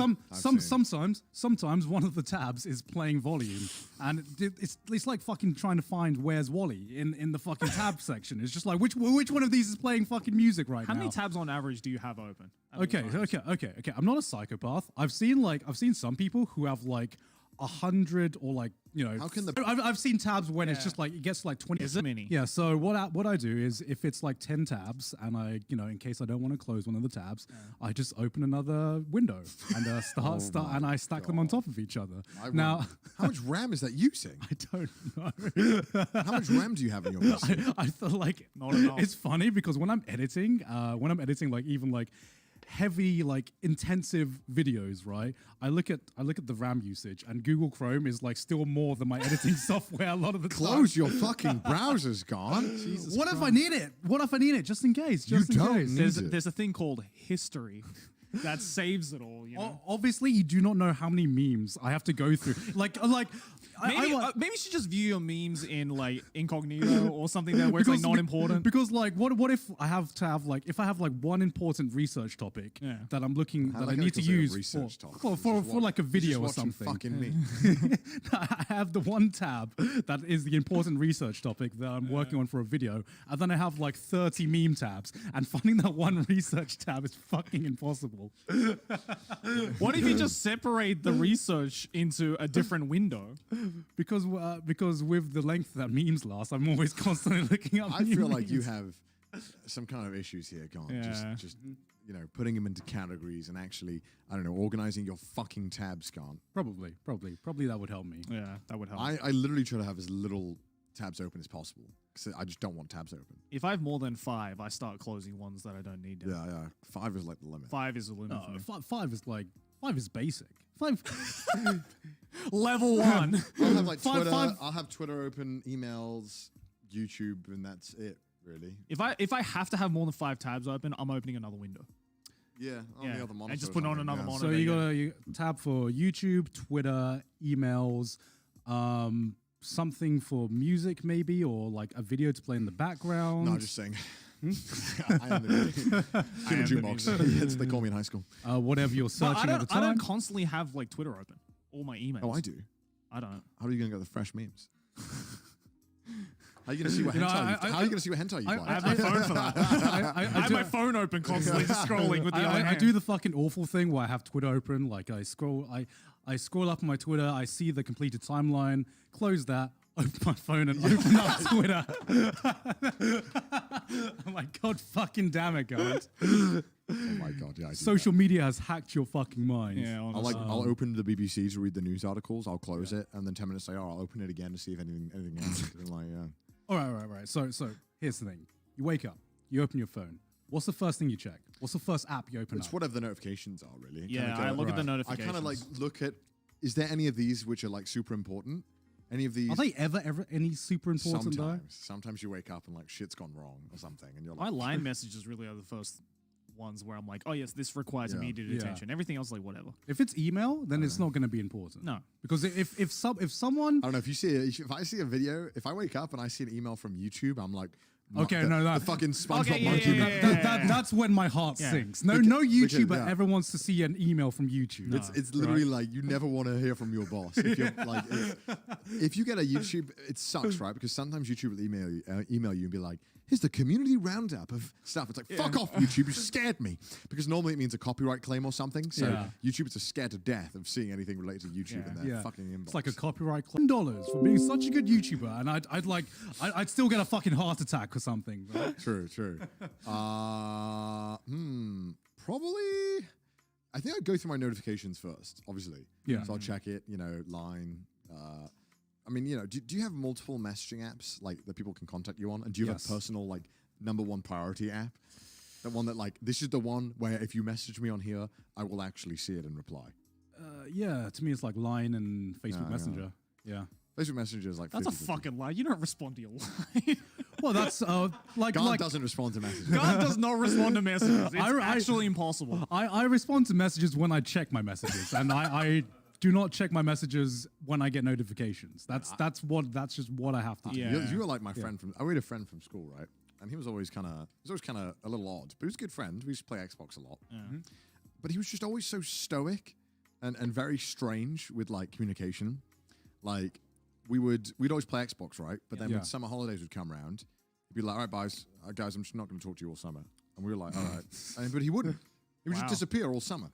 Sometimes one of the tabs is playing volume, and it's like fucking trying to find where's Wally in the fucking tab section. It's just like which one of these is playing fucking music right How now? many tabs on average do you have open? at all Okay. times? I'm not a psychopath. I've seen some people who have like 100 or like How can the- I've seen tabs when it's Yeah. just like it gets to like 20. Is it many? Yeah. So what I do is if it's like 10 tabs and I in case I don't want to close one of the tabs, I just open another window and start and I stack them on top of each other. Now How much RAM is that using? I don't know. How much RAM do you have in your PC? I feel like Not enough. it's funny because when I'm editing like even like heavy like intensive videos, right? I look at the RAM usage, and Google Chrome is like still more than my editing software a lot of the time. Close your fucking browser's gone. What if I need it? What if I need it? Just in case. Just in don't case. need There's it. there's a thing called history that saves it all. Obviously, you do not know how many memes I have to go through. Maybe maybe you should just view your memes in like incognito or something there where it's like not important. Because like, what if I have to have like, if I have like one important research topic Yeah. that I'm looking How that the I heck need to is it a use research topic? for like a video or Just watching something. Fucking me. I have the one tab that is the important research topic that I'm working on for a video, and then I have like 30 meme tabs, and finding that one research tab is fucking impossible. What if you just separate the research into a different window? Because with the length that memes last, I'm always constantly looking up. I new feel like you memes. have some kind of issues here, Gone. Yeah. Just putting them into categories and actually, I don't know, organizing your fucking tabs, Gone. Probably that would help me. Yeah, that would help. I literally try to have as little tabs open as possible because I just don't want tabs open. If I have more than 5, I start closing ones that I don't need. Now. Yeah. 5 is like the limit. 5 is the limit for me. Five is basic. Five. Level 1. I'll have like Five- Twitter. five- I'll have Twitter open, emails, YouTube, and that's it, really. If I have to have more than 5 tabs open, I'm opening another window. Yeah, on Yeah, the other monitor. and just or put on something, another yeah. monitor. So you tab for YouTube, Twitter, emails, something for music maybe, or like a video to play in the background. No, I'm just saying. I am the human jukebox. That's what they call me in high school. Whatever you're But searching at the I time. don't constantly have like Twitter open. All my emails. Oh, I do. I don't. How are you going to get the fresh memes? How are you going to see what You know, hentai? I- How are you going to see what hentai you I like? have my phone for that. I have my phone open constantly, just scrolling with the other I hand. do the fucking awful thing where I have Twitter open. Like I scroll up on my Twitter. I see the completed timeline. Close that. Open my phone and open up Twitter. I'm like, God fucking damn it, guys. Oh my god, yeah. I do Social media has hacked your fucking mind. Yeah, that. honestly. I'll open the BBC to read the news articles. I'll close it, and then 10 minutes later, I'll open it again to see if anything happened. And like, yeah. All right. So here's the thing. You wake up. You open your phone. What's the first thing you check? What's the first app you open It's up? whatever the notifications are, really. Yeah, Kinda I look at the right. I notifications. kind of like look at, is there any of these which are like super important? Any of these? Are they ever any super important Sometimes you wake up and like shit's gone wrong or something, and you're My like, line messages really are the first ones where I'm like, oh yes, this requires Yeah. immediate Yeah. attention. Everything else, like whatever. If it's email, then it's not going to be important. No. Because if someone I don't know if you see if I see a video, if I wake up and I see an email from YouTube, I'm like, Okay, the, no, the that- fucking SpongeBob Okay, yeah, monkey. yeah, yeah, that's when my heart Yeah. sinks. No Because- YouTuber yeah. ever wants to see an email from YouTube. It's literally like you never want to hear from your boss. If you're like, if you get a YouTube, it sucks, right? Because sometimes YouTube will email you and be like, "Here's the community roundup of stuff." It's like, fuck off, YouTube! You scared me. Because normally it means a copyright claim or something. So Yeah. YouTubers are scared to death of seeing anything related to YouTube in their fucking inbox. It's like a copyright claim. $10 for being such a good YouTuber, and I'd still get a fucking heart attack or something. Right? True. Probably. I think I'd go through my notifications first, obviously. Yeah. So I'll check it, line. I mean, do you have multiple messaging apps like that people can contact you on? And do you have Yes. a personal like number one priority app? The one that like, this is the one where if you message me on here, I will actually see it and reply. Yeah, to me it's like Line and Facebook Messenger. Yeah. Facebook Messenger is like That's a 50-50. fucking lie. You don't respond to your line. Well, that's like God doesn't respond to messages. God does not respond to messages. It's I- actually impossible. I respond to messages when I check my messages, and I do not check my messages when I get notifications. That's just what I have to do. Yeah. You were like my friend from. I had a friend from school, right? And he was always kind of a little odd, but he was a good friend. We used to play Xbox a lot. But he was just always so stoic and very strange with like communication. Like we'd always play Xbox, right? But then Yeah. when summer holidays would come around, he'd be like, "All right, guys, I'm just not going to talk to you all summer." And we were like, "All right," but he wouldn't. He would Wow. just disappear all summer.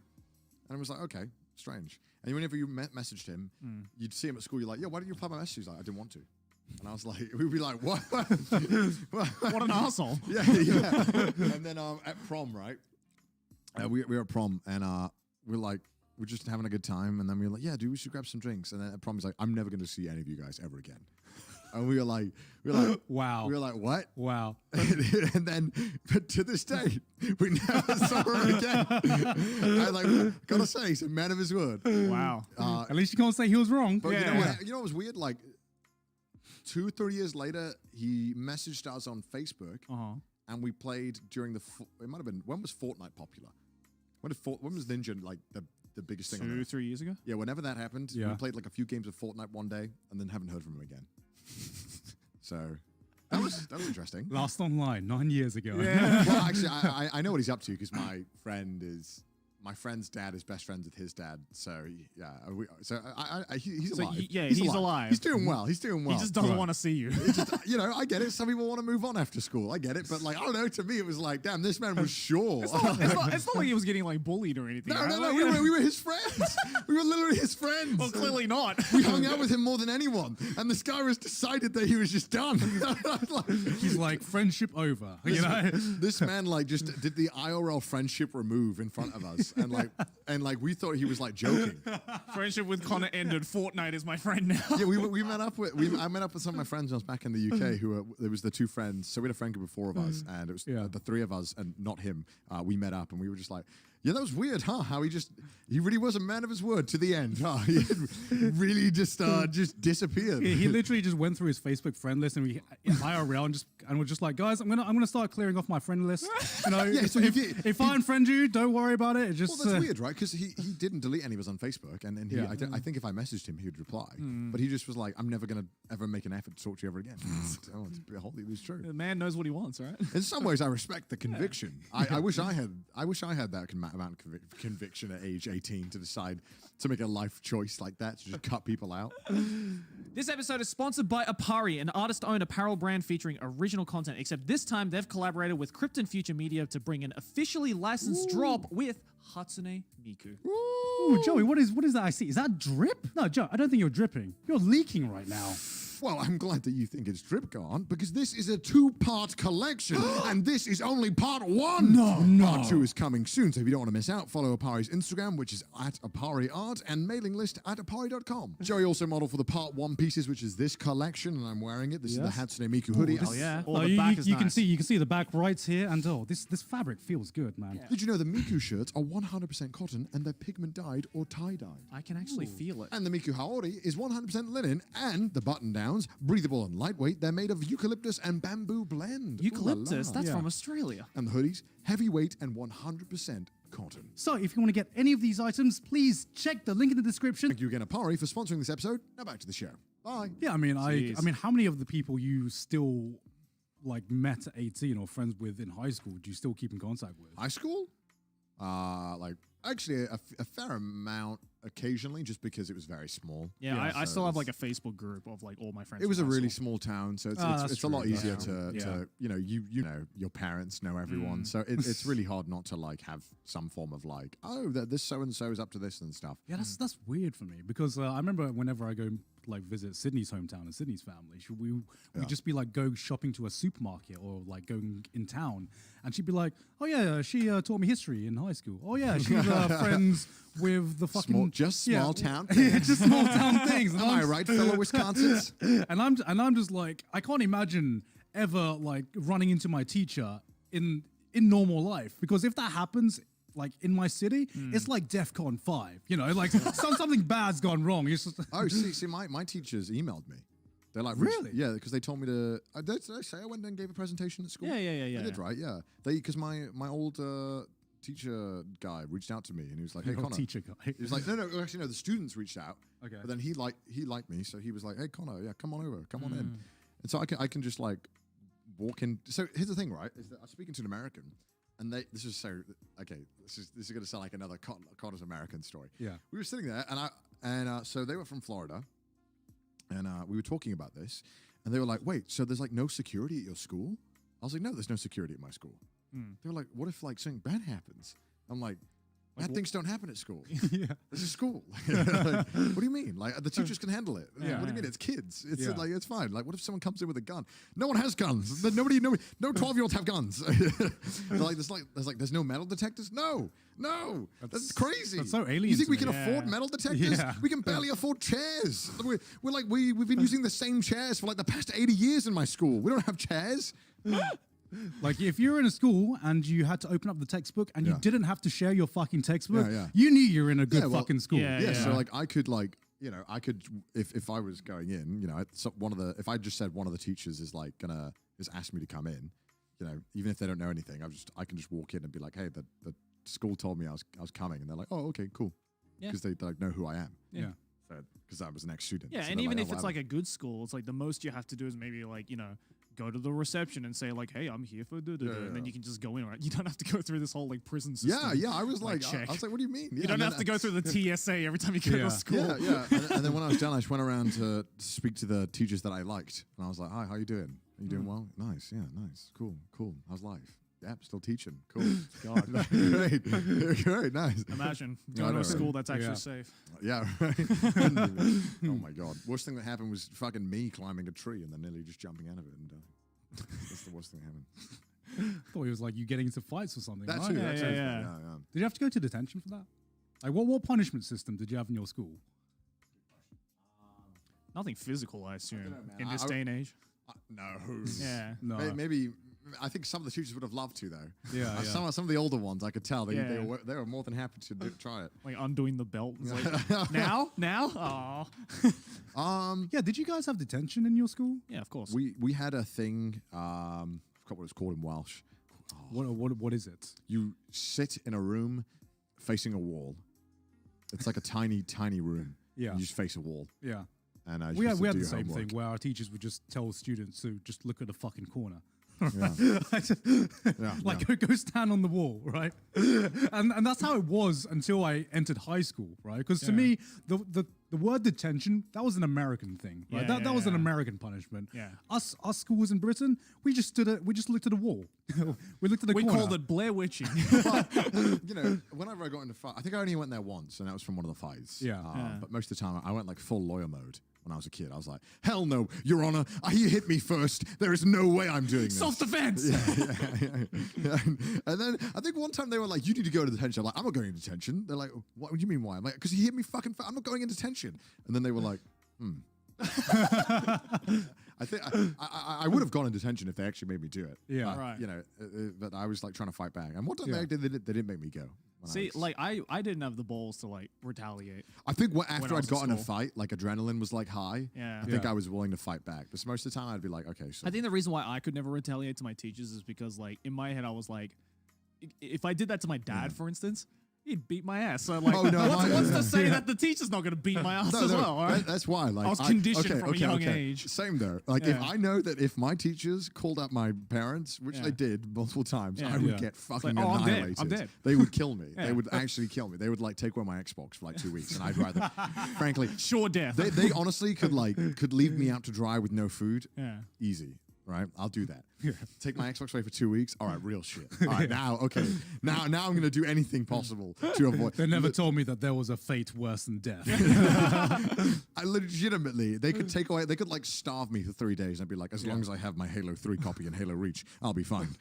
And I was like, "Okay, strange." And whenever you messaged him, you'd see him at school. You're like, "Yeah, why didn't you reply my message?" He's like, "I didn't want to." And I was like, we'd be like, "What?" What an asshole. Yeah. And then at prom, right? We were at prom, and we're just having a good time, and then we were like, "Yeah, dude, we should grab some drinks." And then at prom, he's like, "I'm never going to see any of you guys ever again." And we were like, Wow. We were like, "What?" Wow. And then, but to this day, we never saw her again. I like, gotta say, he's a man of his word. Wow. At least you can't say he was wrong. But you know Yeah. what? You know what was weird? Like 2-3 years later, he messaged us on Facebook, and we played during it might have been, when was Fortnite popular? When was Ninja like the biggest thing? on Earth? 3 years ago? Yeah, whenever that happened, we Yeah. played like a few games of Fortnite one day, and then haven't heard from him again. So that was interesting. Last online 9 years ago. Well, actually, I know what he's up to because my friend's dad is best friends with his dad. So yeah, he's So alive. he's alive. He's doing well. He's doing well. He just doesn't want to see you. It's just, I get it. Some people want to move on after school. I get it. But like, I don't know. To me, it was like, damn, this man was sure. It's not like he was getting like bullied or anything. No, right? no, no. Like, We were his friends. We were literally his friends. Well, clearly not. We hung out with him more than anyone. And this guy was decided that he was just done. He's like, friendship over. You know? This man like just did the IRL friendship remove in front of us. And we thought he was like joking. Friendship with Connor ended. Fortnite is my friend now. Yeah, I met up with some of my friends when I was back in the UK there was the two friends. So we had a friend group of four of us, and it was Yeah. the three of us and not him. We met up and we were just like, Yeah, that was weird, huh? How he really was a man of his word to the end, huh? He really just disappeared. He literally just went through his Facebook friend list and we IRL and we're just like, guys, I'm gonna start clearing off my friend list. You know, Yeah, so if I unfriend you, don't worry about it. It just Well, that's weird, right? Because he didn't delete any of us on Facebook, and I think if I messaged him, he would reply. But he just was like, I'm never going to ever make an effort to talk to you ever again. Oh, it's wholly true. The man knows what he wants, right? In some ways, I respect the conviction. I wish I had that amount of conviction at age 18 to decide to make a life choice like that, to just cut people out. This episode is sponsored by Apari, an artist-owned apparel brand featuring original content, except this time they've collaborated with Krypton Future Media to bring an officially licensed drop with Hatsune Miku. Ooh, Joey, what is that I see? Is that drip? No, Joe, I don't think you're dripping. You're leaking right now. Well, I'm glad that you think it's Dripcon, because this is a 2-part collection, and this is only part 1. No. Part 2 is coming soon, so if you don't want to miss out, follow Apari's Instagram, which is at @ApariArt, and mailing list at apari.com. Joey also modeled for the part 1 pieces, which is this collection, and I'm wearing it. This is the Hatsune Miku hoodie. Oh, yeah. Oh, The back is you can nice. see the back right here, and this fabric feels good, man. Yeah. Did you know the Miku shirts are 100% cotton, and they're pigment dyed or tie-dyed? I can actually feel it. And the Miku Haori is 100% linen, and the button-downs, breathable and lightweight, they're made of eucalyptus and bamboo blend. Ooh la Eucalyptus, la. that's Yeah. from Australia. And the hoodies, heavyweight and 100% cotton. So if you want to get any of these items, please check the link in the description. Thank you again, Apari, for sponsoring this episode. Now back to the show. Bye. Yeah, I mean, Jeez. I mean, how many of the people you still like met at 18 or friends with in high school do you still keep in contact with? High school? Actually, a fair amount occasionally, just because it was very small. Yeah, Yeah, I so still have it's- like a Facebook group of like all my friends. It was a from high really school. small town, so that's it's a lot true, easier that's to true. you know your parents know everyone, so it's really hard not to like have some form of like, oh, this so and so is up to this and stuff. Yeah, that's weird for me because I remember whenever I go like visit Sydney's hometown and Sydney's family, we'd just be like go shopping to a supermarket or like going in town, and she'd be like, "Oh yeah, she taught me history in high school. Oh yeah, she's friends with the fucking small town yeah, just small town things." And Am I right, fellow Wisconsins? And I'm just like, I can't imagine ever like running into my teacher in normal life, because if that happens like in my city, it's like DEFCON 5, you know, like something bad's gone wrong. It's just, Oh, see, my teachers emailed me. They're like, Really? Yeah, because they told me to. Did I say I went and gave a presentation at school? Yeah. I did, right? Yeah, because my old teacher guy reached out to me and he was like, "Hey, Your Connor." teacher guy. He was like, "No, actually, no. The students reached out. Okay. But then he liked me, so he was like, "Hey, Connor, yeah, come on over, come on in." And so I can just like walk in. So here's the thing, right? Is that I was speaking to an American. And this is going to sound like another Connor's American story. Yeah. We were sitting there, and so they were from Florida, and we were talking about this, and they were like, "Wait, so there's like no security at your school?" I was like, "No, there's no security at my school." They were like, "What if like something bad happens?" I'm like, "Bad things don't happen at school. Yeah. This is school." Like, what do you mean? Like the teachers can handle it. Yeah. What do you mean? It's kids. It's Yeah. like it's fine. Like what if someone comes in with a gun? No one has guns. No 12-year-olds have guns. There's no metal detectors. No, that's crazy. that's so alien You think to we me. can Yeah. afford metal detectors? Yeah. We can barely afford chairs. We've been using the same chairs for like the past 80 years in my school. We don't have chairs. Like if you're in a school and you had to open up the textbook and you Yeah. didn't have to share your fucking textbook, Yeah. you knew you were in a good Yeah, well, fucking school. yeah. So like I could like, you know, I could if I was going in, you know, if I just said one of the teachers is like gonna ask me to come in, you know, even if they don't know anything, I can just walk in and be like, "Hey, the school told me I was coming," and they're like, "Oh, okay, cool," Yeah. because they like know who I am. Yeah. So because I was an ex-student. Yeah, So and they're even like, if "Oh, it's wow." like a good school, it's like the most you have to do is maybe like, you know, go to the reception and say like, "Hey, I'm here for da-da-da," Yeah. and then you can just go in, right? You don't have to go through this whole like prison system. Yeah, I was like, check. I was like, "What do you mean?" You don't have to go through the TSA every time you go Yeah. to school. Yeah. And then when I was done, I just went around to speak to the teachers that I liked, and I was like, "Hi, how you doing? Are you doing well? Nice, yeah, nice, cool. How's life? Yeah, still teaching. Cool. God, great, nice. Imagine I going to know, a school right? that's actually Yeah. safe. Yeah, right. Oh my God. Worst thing that happened was fucking me climbing a tree and then nearly just jumping out of it and dying. That's the worst thing that happened. I thought it was like you getting into fights or something. That right? too. Yeah, that yeah, too. yeah. Did you have to go to detention for that? Like what punishment system did you have in your school? Nothing physical, I assume, know, man. in this I- day and age. No. Yeah. No. Maybe I think some of the teachers would have loved to though. Yeah, Some of the older ones, I could tell they Yeah. they were more than happy to try it. Like undoing the belt. It's like, now? Oh. Yeah, did you guys have detention in your school? Yeah, of course. We had a thing. I forgot what it's called in Welsh. What is it? You sit in a room facing a wall. It's like a tiny room. Yeah. You just face a wall. Yeah. And We had the the same thing where our teachers would just tell students to just look at the fucking corner. Yeah. Like go stand on the wall, right? And that's how it was until I entered high school, right? Because to me, the word detention, that was an American thing, right? Yeah, that was an yeah. American punishment. Yeah. Us schools in Britain, we just looked at the wall. We looked at the We corner. called it Blair Witching. You know, whenever I got into fight, I think I only went there once, and that was from one of the fights. Yeah. But most of the time, I went like full lawyer mode. When I was a kid, I was like, "Hell no, Your Honor! He hit me first. There is no way I'm doing this." Self-defense. Yeah. And then I think one time they were like, "You need to go to detention." I'm like, "I'm not going to detention." They're like, "What do you mean why?" I'm like, "Because he hit me fucking. I'm not going in detention." And then they were like, I think I would have gone in detention if they actually made me do it. Yeah. Right. You know, but I was like trying to fight back. And what time Yeah. they didn't make me go. See, like I didn't have the balls to like retaliate. I think When after I I'd was at got in a school. fight, like adrenaline was like high. Yeah. I think Yeah. I was willing to fight back. But most of the time, I'd be like, okay, so I think the reason why I could never retaliate to my teachers is because like in my head I was like, if I did that to my dad, for instance, he'd beat my ass. So like, Oh, no, what's to say that the teacher's not going to beat my ass as well? All right? that's why. Like I was conditioned from a young age. Same though. Like if Yeah. I know that if my teachers called out my parents, which Yeah. they did multiple times, Yeah. I would Yeah. get fucking like, oh, I'm dead. annihilated. I'm dead. They would kill me. Yeah. They would actually kill me. They would like take away my Xbox for like 2 weeks, and I'd rather, frankly, Sure death. they honestly could leave me out to dry with no food. Yeah. Easy. Right, I'll do that. Take my Xbox away for 2 weeks. All right, real shit. All right, now I'm going to do anything possible to avoid. They never told me that there was a fate worse than death. I legitimately, they could take away, they could like starve me for 3 days. And I'd be like, as long as I have my Halo 3 copy and Halo Reach, I'll be fine.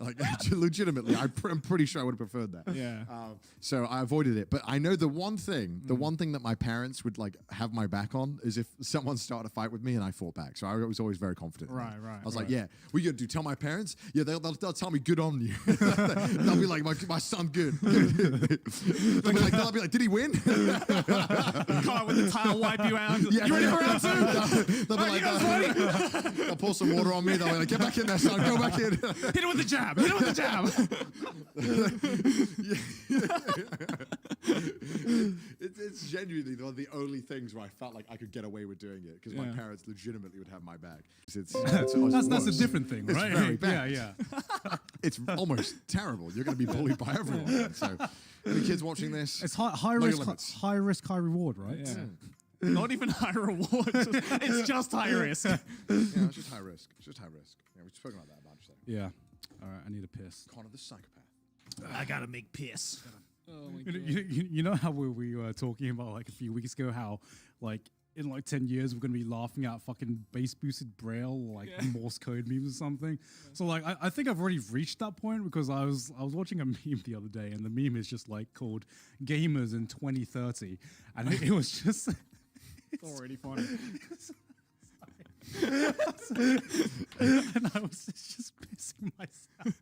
Like legitimately, I'm pretty sure I would have preferred that. Yeah. So I avoided it. But I know the one thing that my parents would like have my back on is if someone started a fight with me and I fought back. So I was always very confident. in Right, that. right, I was like, right. yeah, what are you gonna do? Tell my parents? Yeah, they'll tell me good on you. They'll be like, my son good. They'll be like, did he win? Come on with the tile wipe you out. Yeah. You ready for round two? They'll be like, they'll pour some water on me. They'll be like, get back in there, son. Go back in. Hit it with the jab. Hit it with the jab. It's genuinely one of the only things where I felt like I could get away with doing it because my Yeah. parents legitimately would have my back. It's That's a worse. different thing, It's right? very bad. Yeah. It's almost terrible. You're going to be bullied by everyone. So, any kids watching this? It's high Know your risk, limits. high risk, high reward, right? Yeah. Not even high reward. It's just high risk. Yeah, it's just high risk. It's just high risk. Yeah, we've spoken about that a bunch. So. Yeah. All right, I need a piss. Connor the psychopath. I gotta make piss. Oh my You know how we were talking about like a few weeks ago how like in like 10 years we're going to be laughing at fucking bass boosted braille or like Morse code memes or something. So like I think I've already reached that point because I was watching a meme the other day and the meme is just like called Gamers in 2030 and it was just It's already funny. and I was just pissing myself.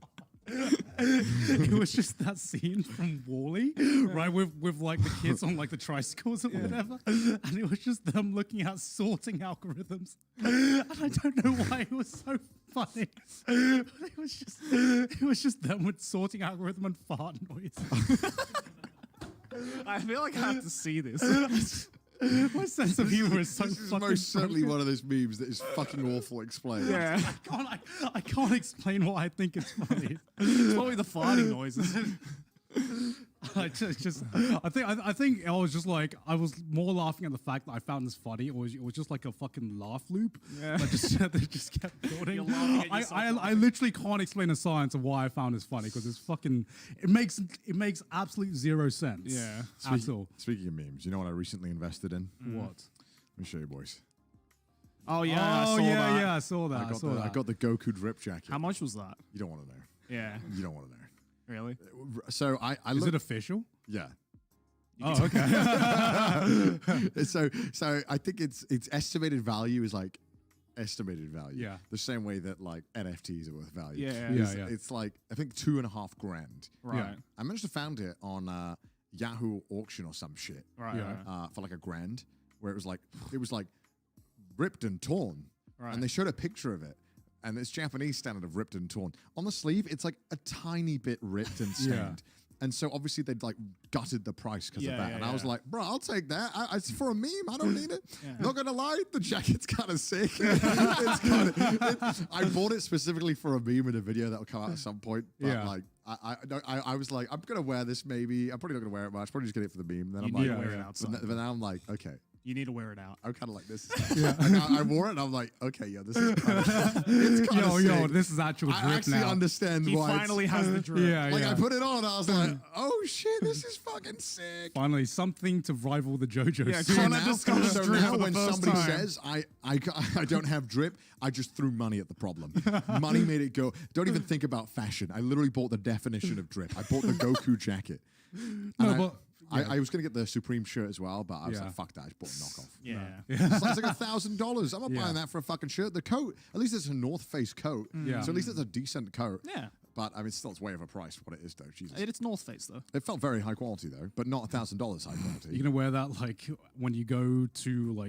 It was just that scene from Wall-E, right? With like the kids on like the tricycles or whatever, and it was just them looking at sorting algorithms, and I don't know why it was so funny. But it was just them with sorting algorithm and fart noise. I feel like I have to see this. My sense of humor is so This is fucking most certainly broken. one of those memes that is fucking awful explained. Yeah. I can't explain why I think it's funny. It's probably the farting noises. I think I was just like I was more laughing at the fact that I found this funny. It was just like a fucking laugh loop. Yeah. That just kept building. You're laughing at yourself I literally can't explain the science of why I found this funny because it's fucking it makes absolute zero sense. Yeah. At all. Speaking of memes, you know what I recently invested in? What? Let me show you, boys. Oh yeah, I saw that. I saw that. I got the Goku drip jacket. How much was that? You don't want to know. Yeah. You don't want to know. Really? So I Is looked, it official? yeah. Oh, okay. So I think its estimated value is like estimated value. Yeah. The same way that like NFTs are worth value. Yeah. It's like I think $2.5 grand. Right. I managed to find it on Yahoo auction or some shit. Right. Yeah. Right. For like $1 grand, where it was like ripped and torn. Right. And they showed a picture of it. And it's Japanese standard of ripped and torn. On the sleeve, it's like a tiny bit ripped and stained. And so obviously they'd like gutted the price because of that. And I was like, bro, I'll take that. It's for a meme. I don't need it. Not gonna lie, the jacket's kind of sick. I bought it specifically for a meme in a video that will come out at some point. But like I was like, I'm gonna wear this maybe. I'm probably not gonna wear it much. Probably just get it for the meme. Then I'm need like, to wear it outside. But now I'm like, okay. You need to wear it out. I'm kind of like this. I wore it and I'm like, okay, yo, this is kind of, it's kind of Yo, this is actual drip I actually now. understand He why. finally has the drip. Yeah, Like yeah. I put it on, I was like, oh shit, this is fucking sick. Finally, something to rival the JoJo Yeah, suit. Connor discovers So drip now for the when first somebody time. says I don't have drip, I just threw money at the problem. Money made it go. Don't even think about fashion. I literally bought the definition of drip. I bought the Goku jacket. I was going to get the Supreme shirt as well, but I was like, fuck that. I just bought a knockoff. Yeah. It's like $1,000. I'm not buying that for a fucking shirt. The coat, at least it's a North Face coat. Yeah. So at least it's a decent coat. Yeah. But I mean, still, it's way overpriced for what it is, though. Jesus. It's North Face though. It felt very high quality, though, but not $1,000 high quality. You're gonna wear that like when you go to like